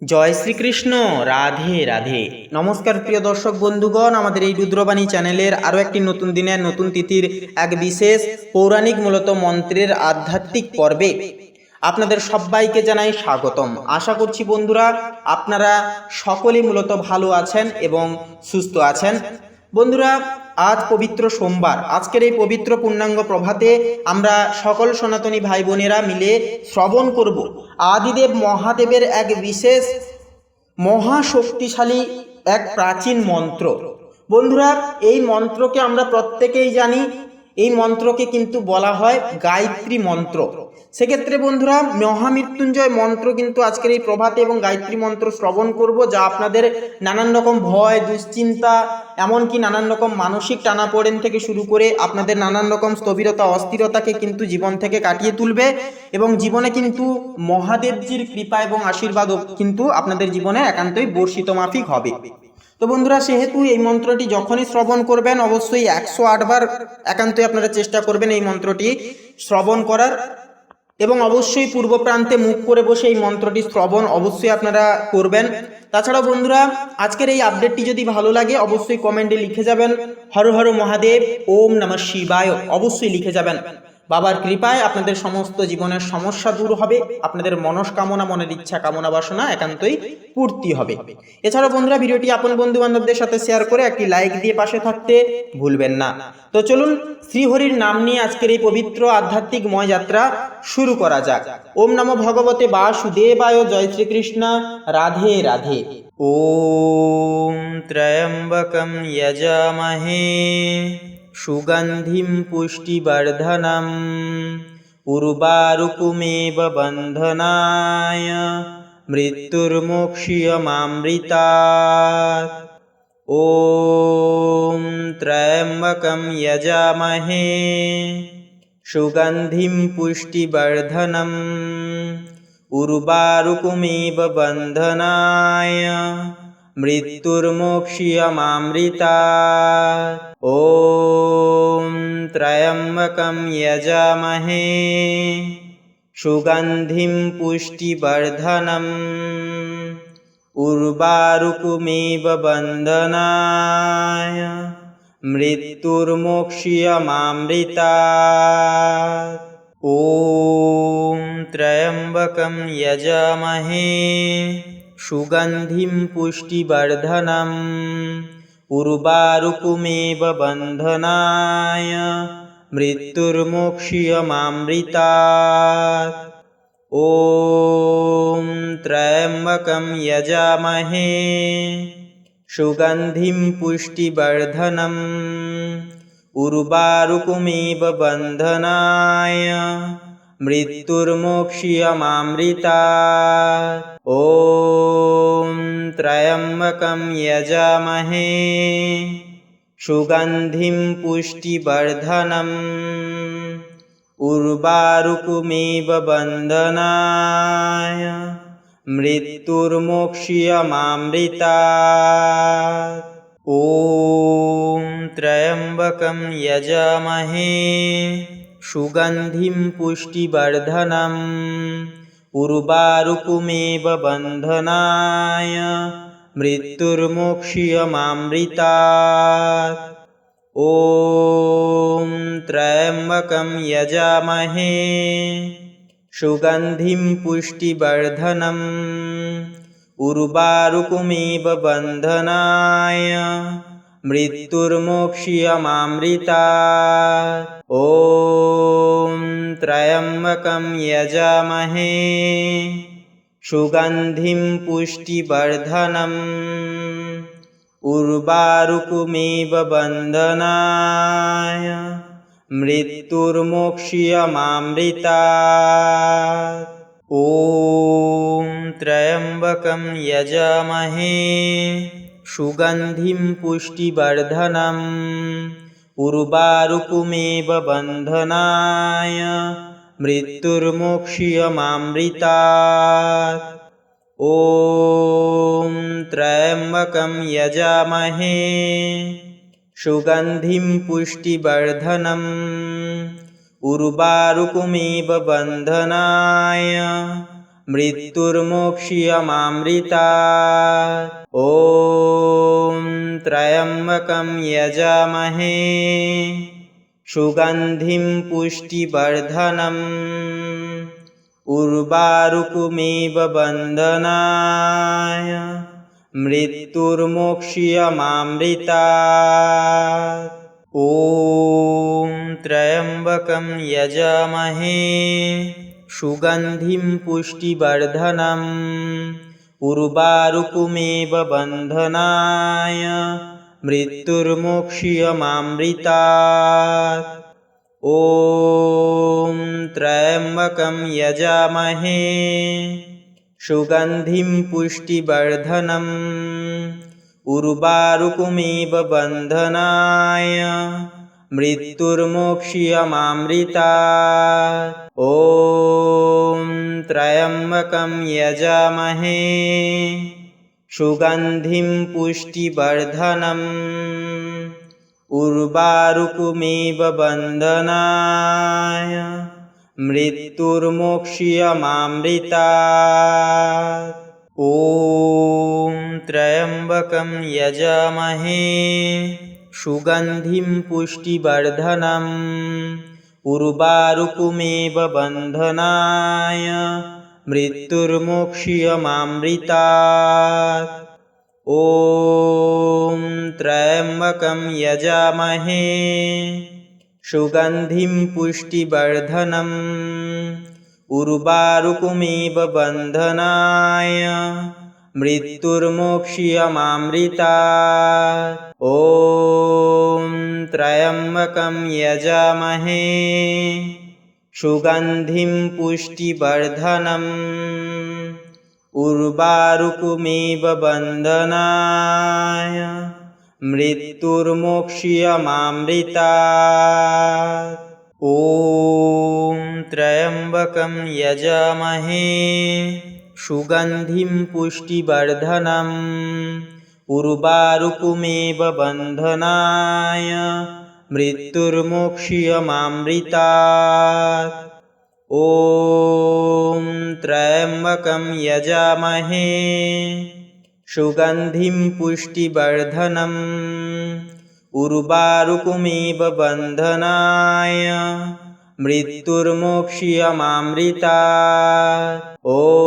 জয় শ্রীকৃষ্ণ। রাধে রাধে। নমস্কার প্রিয় দর্শক বন্ধুগণ, আমাদের এই রুদ্রবাণী চ্যানেলের আরও একটি নতুন দিনের নতুন তিথির এক বিশেষ পৌরাণিক মূলত মন্ত্রের আধ্যাত্মিক পর্বে আপনাদের সবাইকে জানাই স্বাগতম। আশা করছি বন্ধুরা আপনারা সকলেই মূলত ভালো আছেন এবং সুস্থ আছেন। বন্ধুরা, আজ পবিত্র সোমবার। আজকের এই পবিত্র পূর্ণাঙ্গ প্রভাতে আমরা সকল সনাতনী ভাই বোনেরা মিলে শ্রবণ করব আদিদেব মহাদেবের এক বিশেষ মহাশক্তিশালী এক প্রাচীন মন্ত্র। বন্ধুরা, এই মন্ত্রকে আমরা প্রত্যেকেই জানি। এই মন্ত্রকে কিন্তু বলা হয় গায়ত্রী মন্ত্র। সেক্ষেত্রে বন্ধুরা, মহামৃত্যুঞ্জয় মন্ত্র কিন্তু আজকের এই প্রভাতে এবং গায়ত্রী মন্ত্র শ্রবণ করব, যা আপনাদের নানান রকম ভয়, দুশ্চিন্তা, এমনকি নানান রকম মানসিক টানাপোড়েন থেকে শুরু করে আপনাদের নানান রকম স্থবিরতা, অস্থিরতাকে কিন্তু জীবন থেকে কাটিয়ে তুলবে এবং জীবনে কিন্তু মহাদেবজির কৃপা এবং আশীর্বাদও কিন্তু আপনাদের জীবনে একান্তই বর্ষিত মাফিক হবে। তো বন্ধুরা, সেহেতু এই মন্ত্রটি যখনই শ্রবণ করবেন অবশ্যই 108 বার একান্তই আপনারা চেষ্টা করবেন এই মন্ত্রটি শ্রবণ করার, এবং অবশ্যই পূর্ব প্রান্তে মুখ করে বসে এই মন্ত্রটি শ্রবণ অবশ্যই আপনারা করবেন। তাছাড়াও বন্ধুরা, আজকের এই আপডেটটি যদি ভালো লাগে অবশ্যই কমেন্টে লিখে যাবেন হর হর মহাদেব, ওম নমঃ শিবায়, অবশ্যই লিখে যাবেন। বাবার কৃপায় আপনাদের সমস্ত জীবনের সমস্যা দূর হবে, আপনাদের মনস্কামনা, মনের ইচ্ছা, কামনা বাসনা একান্তই পূর্তি হবে। এছাড়াও বন্ধুরা, ভিডিওটি আপন বন্ধু বান্ধবদের সাথে শেয়ার করে একটি লাইক দিয়ে পাশে থাকতে ভুলবেন না। তো চলুন শ্রীহরির নাম নিয়ে আজকের এই পবিত্র আধ্যাত্মিক ময় যাত্রা শুরু করা যাক। ওম নমো ভগবতে বাসুদেবায়। জয় শ্রীকৃষ্ণ। রাধে রাধে। ওম ত্র্যম্বকম যজামহে সুগন্ধিম পুষ্টিবর্ধনম উর্বারুকমেব বন্ধনায় মৃত্যুর্মোক্ষীয়মামৃতাৎ। ওম ত্র্যম্বকম যজামহে সুগন্ধিম পুষ্টিবর্ধনম উর্বারুকমেব বন্ধনায় মৃত্যুর্মোক্ষীয়মামৃতাৎ। ওম ত্র্যম্বকম যজামহে সুগন্ধিম পুষ্টিবর্ধনম উর্বারুকমেব বন্ধনায় মৃত্যুর্মোক্ষীয়মামৃতাৎ। ওম ত্র্যম্বকম যজামহে সুগন্ধিম পুষ্টিবর্ধনম উর্বারুকমেব বন্ধনায় মৃত্যুর্মোক্ষীয়মামৃতাৎ। ওম ত্র্যম্বকম যজামহে সুগন্ধিম পুষ্টিবর্ধনম উর্বারুকমেব বন্ধনায় মৃত্যুর্মোক্ষীয়মামৃতাৎ। ওম ত্র্যম্বকম যজামহে সুগন্ধিম পুষ্টিবর্ধনম উর্বারুকমেব বন্ধনায় মৃত্যুর্মোক্ষীয়মামৃতাৎ। ওম ত্র্যম্বকম যজামহে সুগন্ধিম পুষ্টিবর্ধনম উর্বারুকমেব বন্ধনায় মৃত্যুর্মোক্ষীয়মামৃতাৎ। ওম ত্র্যম্বকম যজামহে সুগন্ধিম পুষ্টিবর্ধনম উর্বারুকমেব বন্ধনায় মৃত্যুর্মোক্ষীয়মামৃতাৎ। ওম ত্র্যম্বকম যজামহে সুগন্ধিম পুষ্টিবর্ধনম উর্বারুকমেব বন্ধনায় মৃত্যুর্মোক্ষীয়মামৃতাৎ। ওম ত্র্যম্বকম যজামহে সুগন্ধিম পুষ্টিবর্ধনম উর্বারুকমেব বন্ধনায় মৃত্যুর্মোক্ষীয়মামৃতাৎ। ওম ত্র্যম্বকম যজামহে সুগন্ধিম পুষ্টিবর্ধনম উর্বারুকমেব বন্ধনায় मृत्युर्मोक्ष्यमामृतात्। ॐ त्र्यम्बकं यजामहे सुगन्धिं पुष्टिवर्धनम् उर्वारुकमिव बन्धनाय मृत्युर्मोक्ष्यमामृतात्। ॐ त्र्यम्बकं यजामहे सुगन्धिं पुष्टिवर्धनम् उर्वारुकमिव बन्धनाय मृत्युर्मोक्ष्यमामृतात्। ॐ त्र्यम्बकं यजामहे सुगन्धिं पुष्टिवर्धनम् उर्वारुकमिव बन्धनाय मृत्युर्मोक्ष्यमामृतात्। ॐ त्र्यम्बकं यजामहे सुगन्धिं पुष्टिवर्धनम् उर्वारुकमिव बन्धनाय मृत्युर्मोक्ष्यमामृतात्। ॐ त्र्यम्बकं यजामहे सुगन्धिं पुष्टिवर्धनम् उर्वारुकमिव बन्धनाय मृत्युर्मोक्ष्यमामृतात्। ॐ त्र्यम्बकं यजामहे सुगन्धिं पुष्टिवर्धनम् उर्वारुकमिव बन्धनाय मृत्युर्मोक्ष्यमामृतात्। ॐ त्र्यम्बकं यजामहे सुगन्धिं पुष्टिवर्धनम् उर्वारुकमिव बन्धनाय मृत्युर्मोक्ष्यमामृतात्। ॐ त्र्यम्बकं यजामहे सुगन्धिं पुष्टिवर्धनम् उर्वारुकमिव बन्धनाय मृत्युर्मोक्ष्यमामृतात्। ॐ त्र्यम्बकं यजामहे सुगन्धिं पुष्टिवर्धनम् उर्वारुकमिव बन्धनाय मृत्युर्मोक्ष्यमामृतात्।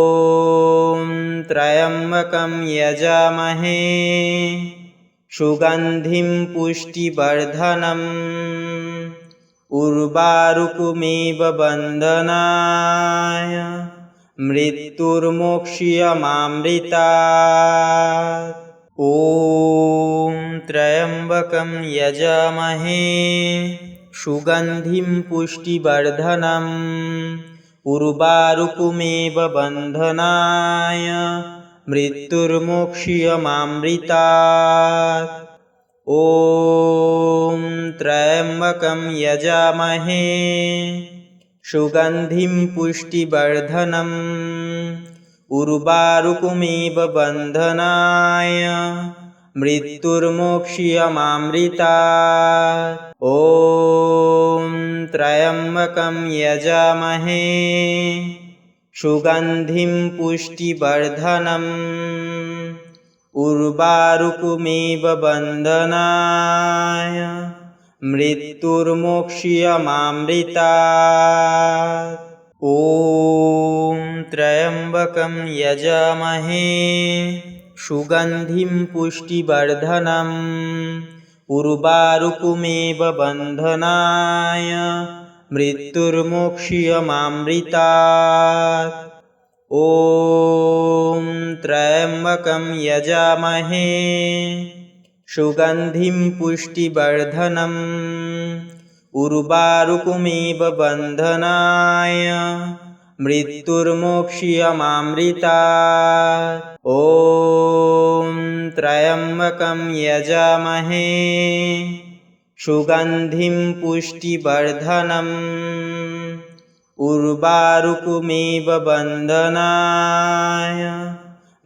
ॐ त्र्यम्बकं यजामहे सुगन्धिं पुष्टिवर्धनम् उर्वारुकमिव बन्धनाय मृत्युर्मोक्ष्यमामृतात्। ॐ त्र्यम्बकं यजामहे सुगन्धिं पुष्टिवर्धनम् उर्वारुकमिव बन्धनाय मृत्युर्मोक्ष्यमामृतात्। ॐ त्र्यम्बकं यजामहे सुगन्धिं पुष्टिवर्धनम् उर्वारुकमिव बन्धनाय मृत्युर्मोक्ष्यमामृतात्। ॐ त्र्यम्बकं यजामहे सुगन्धिं पुष्टिवर्धनम् उर्वारुकमिव बन्धनाय मृत्युर्मोक्ष्यमामृतात्। ॐ त्र्यम्बकं यजामहे सुगन्धिं पुष्टिवर्धनम् उर्वारुकमिव बन्धनाय मृत्युर्मोक्ष्यमामृतात्। ॐ त्र्यम्बकं यजामहे सुगन्धिं पुष्टिवर्धनम् उर्वारुकमिव बन्धनाय मृत्युर्मोक्ष्यमामृतात्। ॐ त्र्यम्बकं यजामहे सुगन्धिं पुष्टिवर्धनम् उर्वारुकमिव बन्धनाय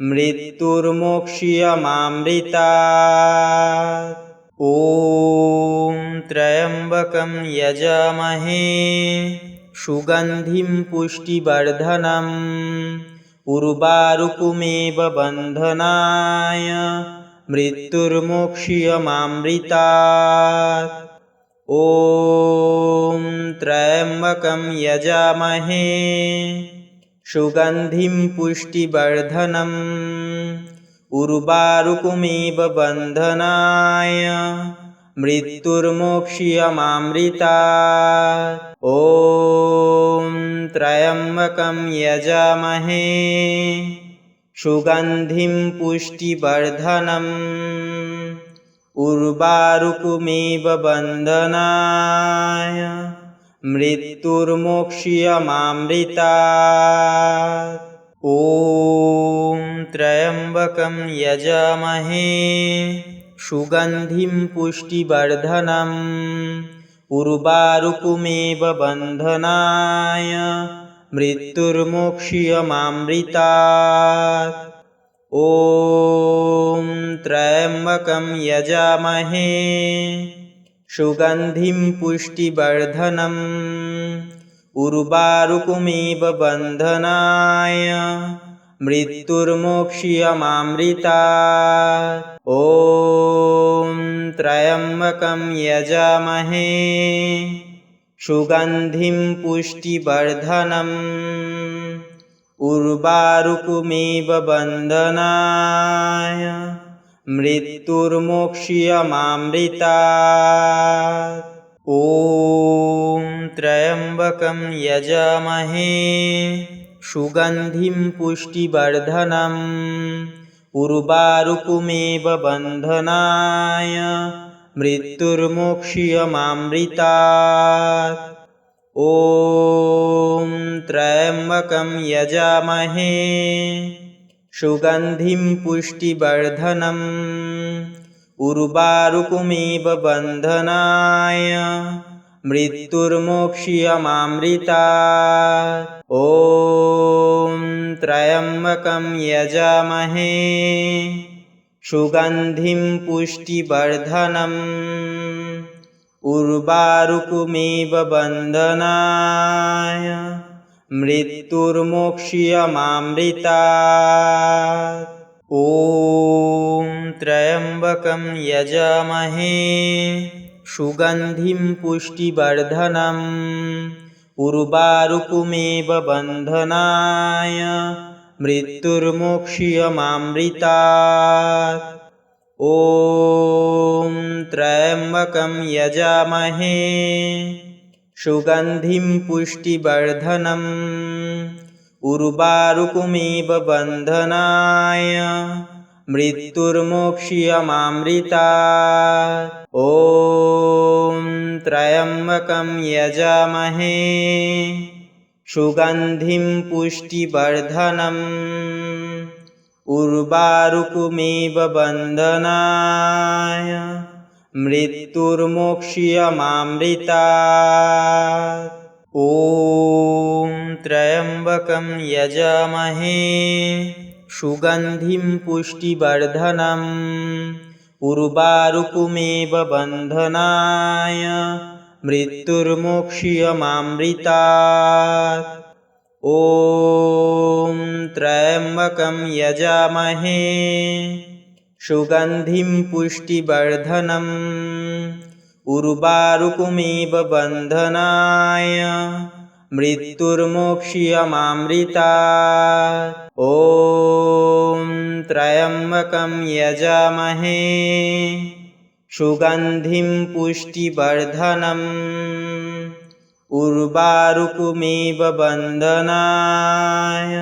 मृत्युर्मोक्ष्यमामृतात्। ॐ त्र्यम्बकं यजामहे सुगन्धिं पुष्टिवर्धनम् उर्वारुकमेव बन्धनाय मृत्युर्मोक्ष्यमामृतात्। ॐ त्र्यम्बकं यजामहे सुगन्धिं पुष्टिवर्धनम् उर्वारुकमेव बन्धनाय मृत्युर्मोक्ष्यमामृतात्। ॐ त्र्यम्बकं यजामहे सुगन्धिं पुष्टिवर्धनम् उर्वारुकमेव बन्धनाय मृत्युर्मोक्ष्यमामृतात्। ॐ त्र्यम्बकं यजामहे सुगन्धिं पुष्टिवर्धनम् उर्वारुकमेव बन्धनाय मृत्युर्मोक्ष्यमामृतात्। ॐ त्र्यम्बकं यजामहे सुगन्धिं पुष्टिवर्धनम् उर्वारुकमेव बन्धनाय मृत्युर्मोक्ष्यमामृतात्। ॐ त्र्यम्बकं यजामहे सुगन्धिं पुष्टिवर्धनम् उर्वारुकमेव बन्धनाय मृत्युर्मोक्ष्यमामृतात्। ॐ त्र्यम्बकं यजामहे सुगन्धिं पुष्टिवर्धनम् उर्वारुकमेव बन्धनाय मृत्युर्मोक्ष्यमामृतात्। ॐ त्र्यम्बकं यजामहे सुगन्धिं पुष्टिवर्धनम् उर्वारुकमेव बन्धनाय मृत्युर्मोक्ष्यमामृतात्। ॐ त्र्यम्बकं यजामहे सुगन्धिं पुष्टिवर्धनम् उर्वारुकमेव बन्धनाय मृत्युर्मोक्ष्यमामृतात्। ॐ त्र्यम्बकं यजामहे सुगन्धिं पुष्टिवर्धनम् उर्वारुकमेव बन्धनाय मृत्युर्मोक्ष्यमामृतात्। ॐ त्र्यम्बकं यजामहे सुगन्धिं पुष्टिवर्धनम् उर्वारुकमेव बन्धनाय मृत्युर्मोक्ष्यमामृतात्। ॐ त्र्यम्बकं यजामहे सुगन्धिं पुष्टिवर्धनम् उर्वारुकमेव बन्धनाय मृत्युर्मोक्ष्यमामृतात्। ॐ त्र्यम्बकं यजामहे सुगन्धिं पुष्टिवर्धनम् उर्वारुकमेव बन्धनाय मृत्युर्मोक्ष्यमामृतात्। ॐ त्र्यम्बकं यजामहे सुगन्धिं पुष्टिवर्धनम् उर्वारुकमेव बन्धनाय मृत्युर्मोक्ष्यमामृतात्। ॐ त्र्यम्बकं यजामहे सुगन्धिं पुष्टिवर्धनम् उर्वारुकमेव बन्धनाय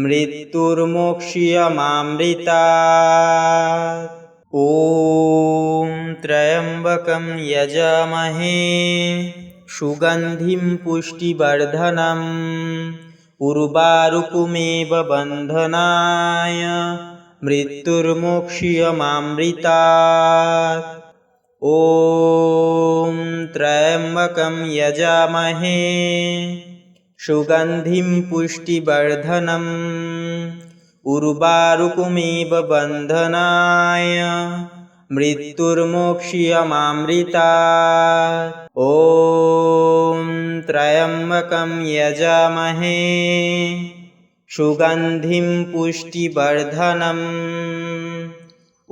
मृत्युर्मोक्ष्यमामृतात्। ॐ त्र्यम्बकं यजामहे सुगन्धिं पुष्टिवर्धनम् उर्वारुकमेव बन्धनाय मृत्युर्मोक्ष्यमामृतात्। ॐ त्र्यम्बकं यजामहे सुगन्धिं पुष्टिवर्धनम् उर्वारुकमेव बन्धनाय मृत्युर्मोक्ष्यमामृतात्। ॐ त्र्यम्बकं यजामहे सुगन्धिं पुष्टिवर्धनम्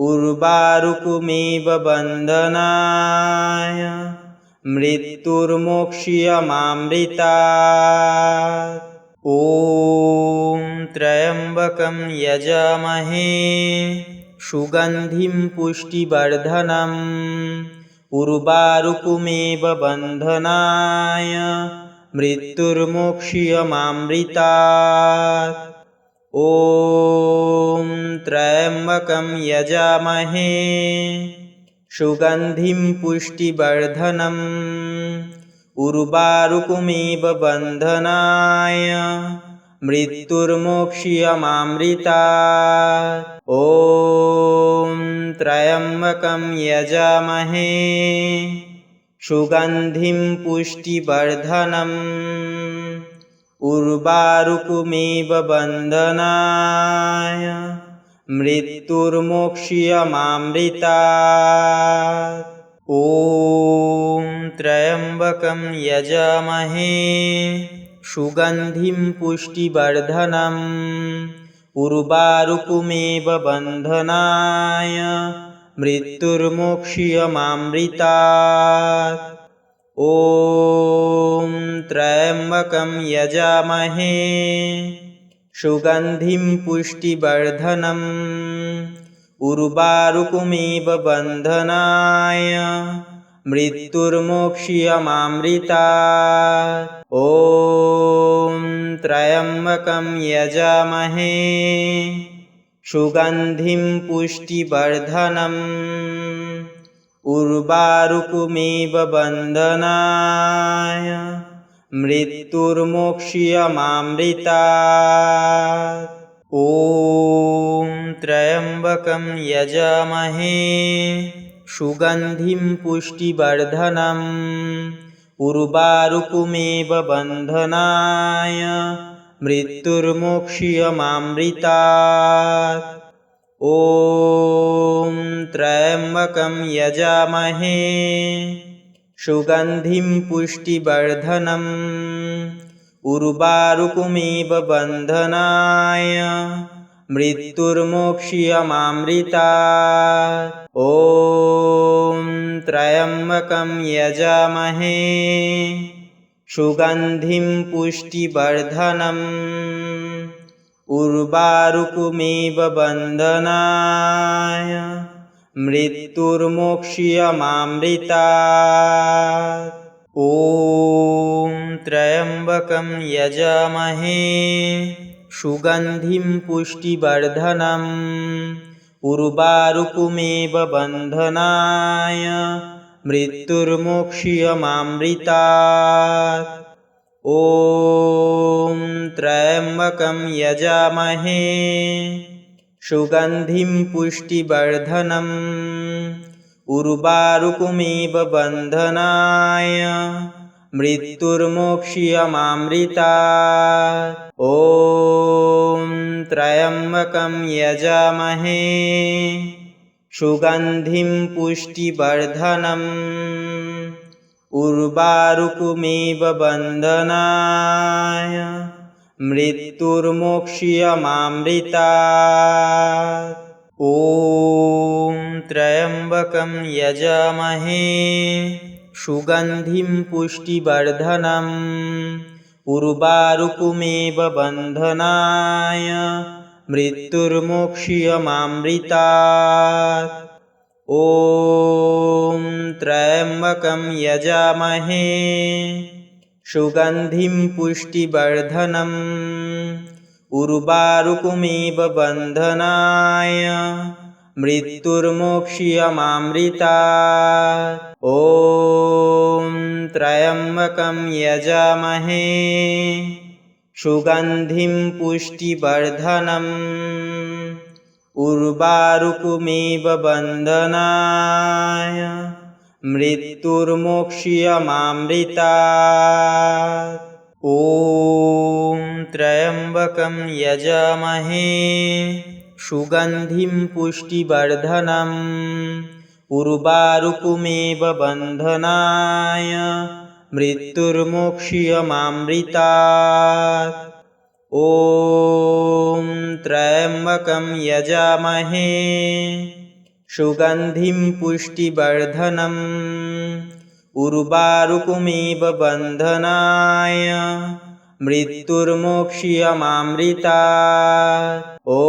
उर्वारुकमिव बन्धनाय मृत्युर्मोक्ष्यमामृतात्। ॐ त्र्यम्बकं यजामहे सुगन्धिं पुष्टिवर्धनम् उर्वारुकमिव बन्धनाय मृत्युर्मोक्ष्यमामृतात्। ॐ त्र्यम्बकं यजामहे सुगन्धिं पुष्टिवर्धनम् उर्वारुकमिव बन्धनाय मृत्युर्मोक्ष्यमामृतात्। ॐ त्र्यम्बकं यजामहे सुगन्धिं पुष्टिवर्धनम् उर्वारुकमिव बन्धनाय मृत्युर्मोक्ष्यमामृतात्। ॐ त्र्यम्बकं यजामहे सुगन्धिं पुष्टिवर्धनम् उर्वारुकमिव बन्धनाय मृत्युर्मोक्ष्यमामृतात्। ॐ त्र्यम्बकं यजामहे सुगन्धिं पुष्टिवर्धनम् उर्वारुकमिव बन्धनाय मृत्युर्मोक्ष्यमामृतात्। ॐ त्र्यम्बकं यजामहे सुगन्धिं पुष्टिवर्धनम् उर्वारुकमिव बन्धनाय मृत्युर्मोक्ष्यमामृतात्। ॐ त्र्यम्बकं यजामहे सुगन्धिं पुष्टिवर्धनम् उर्वारुकमिव बन्धनाय मृत्युर्मोक्ष्यमामृतात्। ॐ त्र्यम्बकं यजामहे सुगन्धिं पुष्टिवर्धनम् उर्वारुकमिव बन्धनाय मृत्युर्मोक्ष्यमामृतात्। ॐ त्र्यम्बकं यजामहे सुगन्धिं पुष्टिवर्धनम् उर्वारुकमिव बन्धनाय मृत्युर्मोक्ष्यमामृतात्। ॐ त्र्यम्बकं यजामहे सुगन्धिं पुष्टिवर्धनम् उर्वारुकमिव बन्धनाय मृत्युर्मोक्ष्यमामृतात्। ॐ त्र्यम्बकं यजामहे सुगन्धिं पुष्टिवर्धनम् उर्वारुकमिव बन्धनाय मृत्युर्मोक्ष्यमामृतात्। ॐ त्र्यम्बकं यजामहे सुगन्धिं पुष्टिवर्धनम् उर्वारुकमिव बन्धनाय मृत्युर्मोक्ष्यमामृतात्। ॐ त्र्यम्बकं यजामहे सुगन्धिं पुष्टिवर्धनम् उर्वारुकमिव बन्धनाय मृत्युर्मोक्ष्यमामृतात्। ॐ त्र्यम्बकं यजामहे सुगन्धिं पुष्टिवर्धनम् उर्वारुकमिव बन्धनाय मृत्युर्मोक्ष्यमामृतात्। ॐ त्र्यम्बकं यजामहे सुगन्धिं पुष्टिवर्धनम् उर्वारुकमिव बन्धनाय मृत्युर्मोक्ष्यमामृतात्। ॐ त्र्यम्बकं यजामहे सुगन्धिं पुष्टिवर्धनम् उर्वारुकमिव बन्धनाय मृत्युर्मोक्ष्यमामृतात्। ॐ त्र्यम्बकं यजामहे सुगन्धिं पुष्टिवर्धनम् उर्वारुकमिव बन्धनाय मृत्युर्मोक्ष्यमामृतात्। ॐ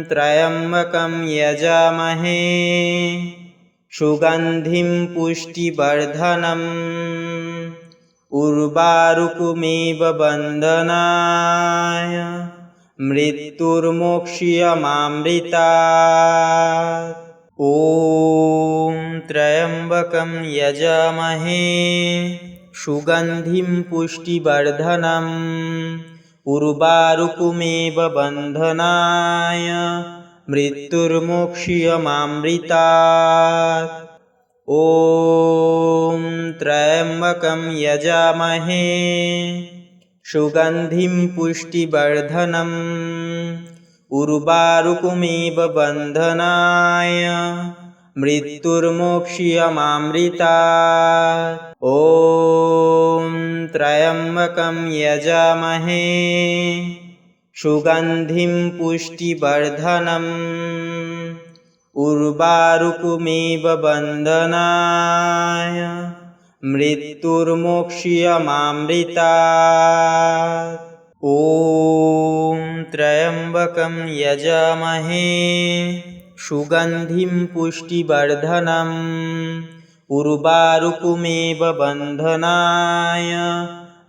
त्र्यम्बकं यजामहे सुगन्धिं पुष्टिवर्धनम् उर्वारुकमिव बन्धनाय मृत्युर्मोक्ष्यमामृतात्। ॐ त्र्यम्बकं यजामहे सुगन्धिं पुष्टिवर्धनम् उर्वारुकमिव बन्धनाय मृत्युर्मोक्ष्यमामृतात्। ॐ त्र्यम्बकं यजामहे सुगन्धिं पुष्टिवर्धनम् उर्वारुकमिव बन्धनाय मृत्युर्मोक्ष्यमामृतात्। ॐ त्र्यम्बकं यजामहे सुगन्धिं पुष्टिवर्धनम् उर्वारुकमिव बन्धनाय मृत्युर्मोक्ष्यमामृतात्। ॐ त्र्यम्बकं यजामहे सुगन्धिं पुष्टिवर्धनम् उर्वारुकमिव बन्धनाय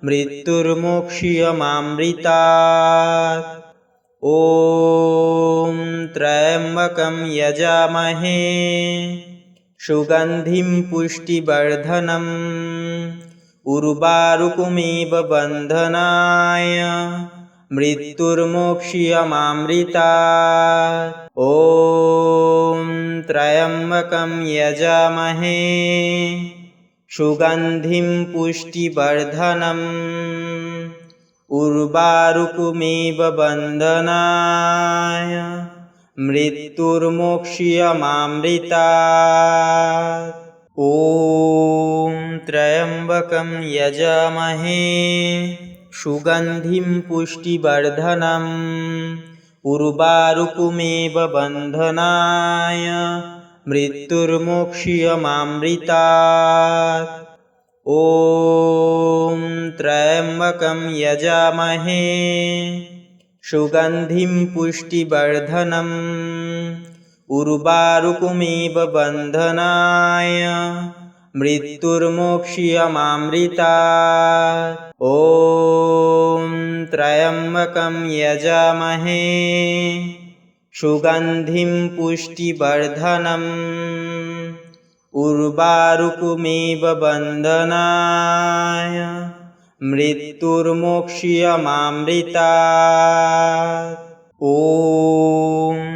मृत्युर्मोक्ष्यमामृतात्। ॐ त्र्यम्बकं यजामहे सुगन्धिं पुष्टिवर्धनम् उर्वारुकमिव बन्धनाय मृत्युर्मोक्ष्यमामृतात्। ॐ त्र्यम्बकं यजामहे सुगन्धिं पुष्टिवर्धनम् उर्वारुकमिव बन्धनाय मृत्युर्मोक्ष्यमामृतात्। ॐ त्र्यम्बकं यजामहे सुगन्धिं पुष्टिवर्धनम् उर्वारुकमिव बन्धनाय मृत्युर्मोक्ष्यमामृतात्। ॐ त्र्यम्बकं यजामहे सुगन्धिं पुष्टिवर्धनम् उर्वारुकमिव बन्धनाय मृत्युर्मोक्ष्यमामृतात्। ॐ त्र्यम्बकं यजामहे सुगन्धिं पुष्टिवर्धनम् उर्वारुकमिव बन्धनाय मृत्युर्मोक्ष्यमामृतात्। ॐ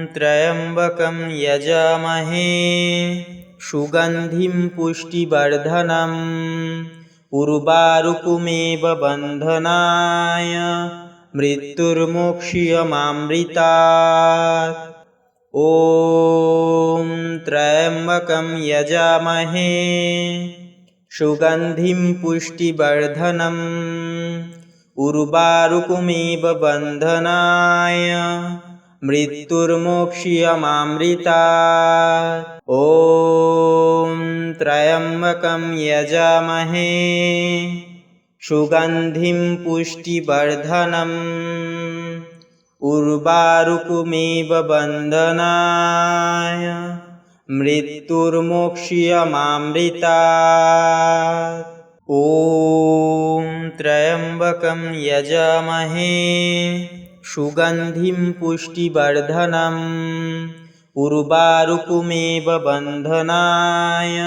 त्र्यम्बकं यजामहे सुगन्धिं पुष्टिवर्धनम् उर्वारुकमिव बन्धनाय मृत्युर्मोक्ष्यमामृतात्। ॐ त्र्यम्बकं यजामहे सुगन्धिं पुष्टिवर्धनम् उर्वारुकमिव बन्धनाय मृत्युर्मोक्ष्यमामृतात्। ॐ त्र्यम्बकं यजामहे सुगन्धिं पुष्टिवर्धनम् उर्वारुकमिव बन्धनाय मृत्युर्मोक्ष्यमामृतात्। ॐ त्र्यम्बकं यजामहे सुगन्धिं पुष्टिवर्धनम् उर्वारुकमिव बन्धनाय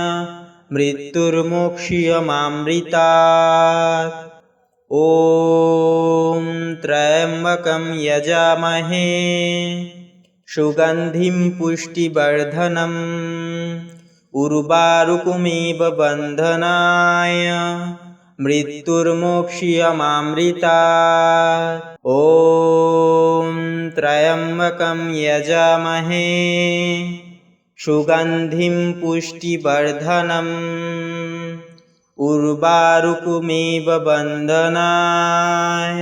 मृत्युर्मोक्ष्यमामृतात्। ॐ त्र्यम्बकं यजामहे सुगन्धिं पुष्टिवर्धनम् उर्वारुकमिव बन्धनाय मृत्युर्मोक्ष्यमामृतात्। ॐ त्र्यम्बकं यजामहे सुगन्धिं पुष्टिवर्धनम् उर्वारुकमिव बन्धनाय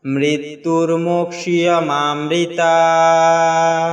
মৃত্যুর্মোক্ষীয়মামৃতাৎ।